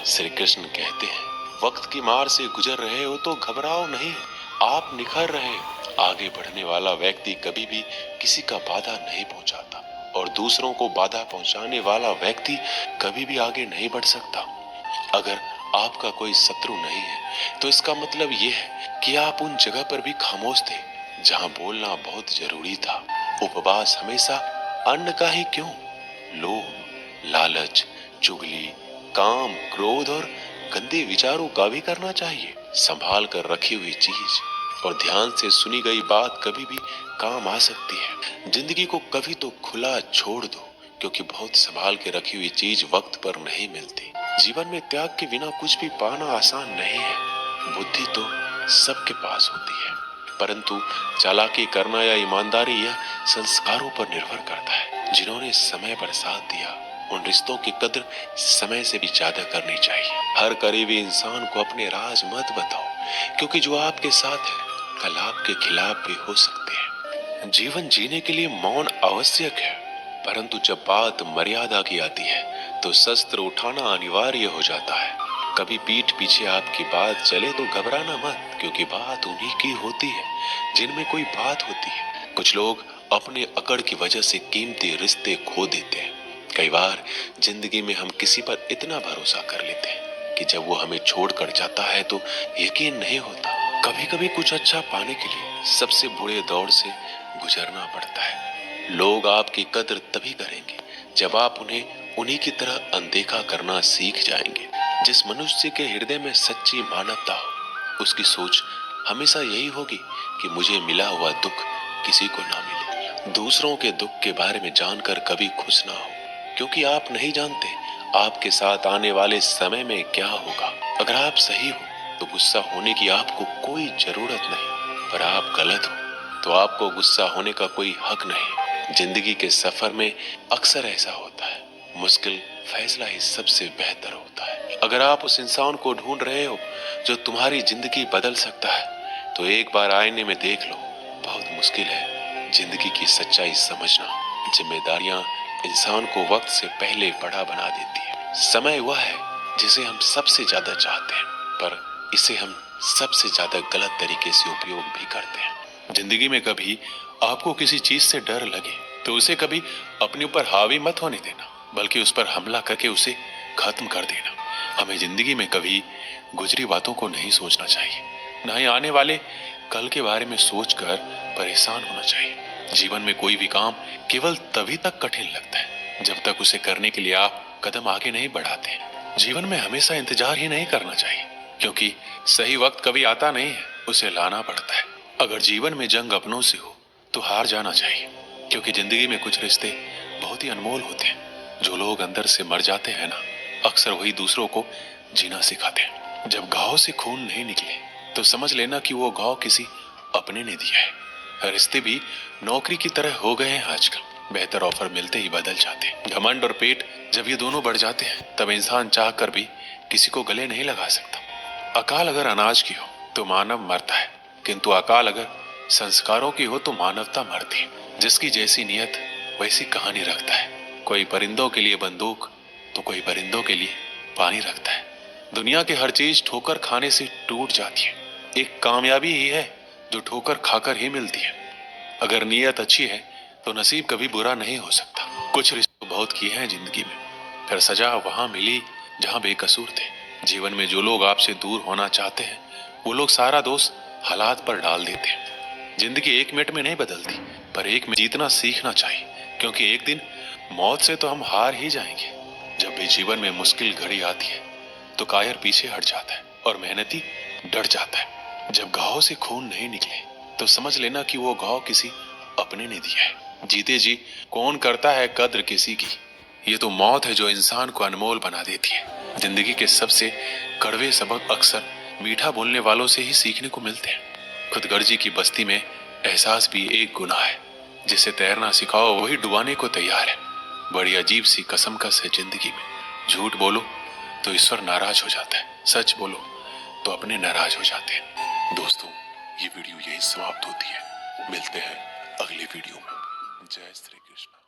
श्री कृष्ण कहते हैं, वक्त की मार से गुजर रहे हो तो घबराओ नहीं, आप निखर रहे हो। आगे बढ़ने वाला व्यक्ति कभी भी किसी का बाधा नहीं पहुंचाता और दूसरों को बाधा पहुंचाने वाला व्यक्ति कभी भी आगे नहीं बढ़ सकता। अगर आपका कोई शत्रु नहीं है तो इसका मतलब यह है कि आप उन जगह पर भी खामोश थे जहां बोलना बहुत जरूरी था। उपवास हमेशा अन्न का ही क्यों, लोभ, लालच, चुगली, काम, क्रोध और गंदे विचारों का भी करना चाहिए। संभाल कर रखी हुई चीज और ध्यान से सुनी गई बात कभी भी काम आ सकती है। जिंदगी को कभी तो खुला छोड़ दो, क्योंकि बहुत संभाल के रखी हुई चीज वक्त पर नहीं मिलती। जीवन में त्याग के बिना कुछ भी पाना आसान नहीं है। बुद्धि तो सबके पास होती है, परंतु चालाकी करना या ईमानदारी यह संस्कारों पर निर्भर करता है। जिन्होंने समय पर साथ दिया उन रिश्तों की कद्र समय से भी ज्यादा करनी चाहिए। हर करीबी इंसान को अपने राज मत बताओ, क्योंकि जो आपके साथ है कल आपके खिलाफ भी हो सकते हैं। जीवन जीने के लिए मौन आवश्यक है, परंतु जब बात मर्यादा की आती है तो शस्त्र उठाना अनिवार्य हो जाता है। कभी पीठ पीछे आपकी बात चले तो घबराना मत, क्योंकि बात उन्हीं की होती है जिनमें कोई बात होती है। कुछ लोग अपने अकड़ की वजह से कीमती रिश्ते खो देते हैं। कई बार जिंदगी में हम किसी पर इतना भरोसा कर लेते हैं कि जब वो हमें छोड़कर जाता है तो यकीन नहीं होता। कभी कभी कुछ अच्छा पाने के लिए सबसे बुरे दौर से गुजरना पड़ता है। लोग आपकी कद्र तभी करेंगे जब आप उन्हें उन्हीं की तरह अनदेखा करना सीख जाएंगे। जिस मनुष्य के हृदय में सच्ची मानवता हो उसकी सोच हमेशा यही होगी कि मुझे मिला हुआ दुख किसी को ना मिले। दूसरों के दुख के बारे में जानकर कभी खुश ना हो, क्योंकि आप नहीं जानते आपके साथ आने वाले समय में क्या होगा। अगर आप सही हो तो गुस्सा होने की आपको कोई जरूरत नहीं, पर आप गलत हो तो आपको गुस्सा होने का कोई हक नहीं। जिंदगी के सफर में अक्सर ऐसा होता है, मुश्किल फैसला ही सबसे बेहतर होता है। अगर आप उस इंसान को ढूंढ रहे हो जो तुम्हारी जिंदगी बदल सकता है तो एक बार आईने में देख लो। बहुत मुश्किल है जिंदगी की सच्चाई समझना। जिम्मेदारियां इंसान को वक्त से पहले बड़ा बना देती है। समय वह है जिसे हम सबसे ज्यादा चाहते हैं, पर इसे हम सबसे ज्यादा गलत तरीके से उपयोग भी करते हैं। जिंदगी में कभी आपको किसी चीज से डर लगे तो उसे कभी अपने ऊपर हावी मत होने देना, बल्कि उस पर हमला करके उसे खत्म कर देना। हमें जिंदगी में कभी गुजरी बातों को नहीं सोचना चाहिए, न ही आने वाले कल के बारे में सोचकर परेशान होना चाहिए। जीवन में कोई भी काम केवल तभी तक कठिन लगता है जब तक उसे करने के लिए आप कदम आगे नहीं बढ़ाते। जीवन में हमेशा इंतजार ही नहीं करना चाहिए, क्योंकि सही वक्त कभी आता नहीं है, उसे लाना पड़ता है। अगर जीवन में जंग अपनों से हो तो हार जाना चाहिए, क्योंकि जिंदगी में कुछ रिश्ते बहुत ही अनमोल होते हैं। जो लोग अंदर से मर जाते हैं ना, अक्सर वही दूसरों को जीना सिखाते हैं। जब घाव से खून नहीं निकले तो समझ लेना कि वो घाव किसी अपने ने दिया है। रिश्ते भी नौकरी की तरह हो गए हैं आजकल, बेहतर ऑफर मिलते ही बदल जाते हैं। घमंड और पेट जब ये दोनों बढ़ जाते हैं तब इंसान चाह कर भी किसी को गले नहीं लगा सकता। अकाल अगर अनाज की हो तो मानव मरता है, किंतु अकाल अगर संस्कारों की हो तो मानवता मरती है। जिसकी जैसी नियत वैसी कहानी रखता है। कोई परिंदों के लिए बंदूक तो कोई परिंदों के लिए पानी रखता है। दुनिया की हर चीज ठोकर खाने से टूट जाती है, एक कामयाबी ही है जो ठोकर खाकर ही मिलती है। अगर नीयत अच्छी है तो नसीब कभी बुरा नहीं हो सकता। कुछ रिश्ते बहुत किए हैं जिंदगी में, फिर सजा वहां मिली जहां बेकसूर थे। जीवन में जो लोग आपसे दूर होना चाहते हैं वो लोग सारा दोष हालात पर डाल देते हैं। जिंदगी एक मिनट में नहीं बदलती, पर एक में जीतना सीखना चाहिए, क्योंकि एक दिन मौत से तो हम हार ही जाएंगे। जब भी जीवन में मुश्किल घड़ी आती है तो कायर पीछे हट जाता है और मेहनती डर जाता है। जब घाव से खून नहीं निकले तो समझ लेना कि वो घाव किसी अपने ने दिया है। जीते जी कौन करता है कद्र किसी की, ये तो मौत है जो इंसान को अनमोल बना देती है। जिंदगी के सबसे कड़वे सबक अक्सर मीठा बोलने वालों से ही सीखने को मिलते हैं। खुदगर्जी की बस्ती में एहसास भी एक गुनाह है। जिसे तैरना सिखाओ वही डुबाने को तैयार है। बड़ी अजीब सी कसमकस है जिंदगी में। झूठ बोलो तो ईश्वर नाराज हो जाता है, सच बोलो तो अपने नाराज हो जाते हैं। दोस्तों, ये वीडियो यही समाप्त होती है। मिलते हैं अगले वीडियो में। जय श्री कृष्ण।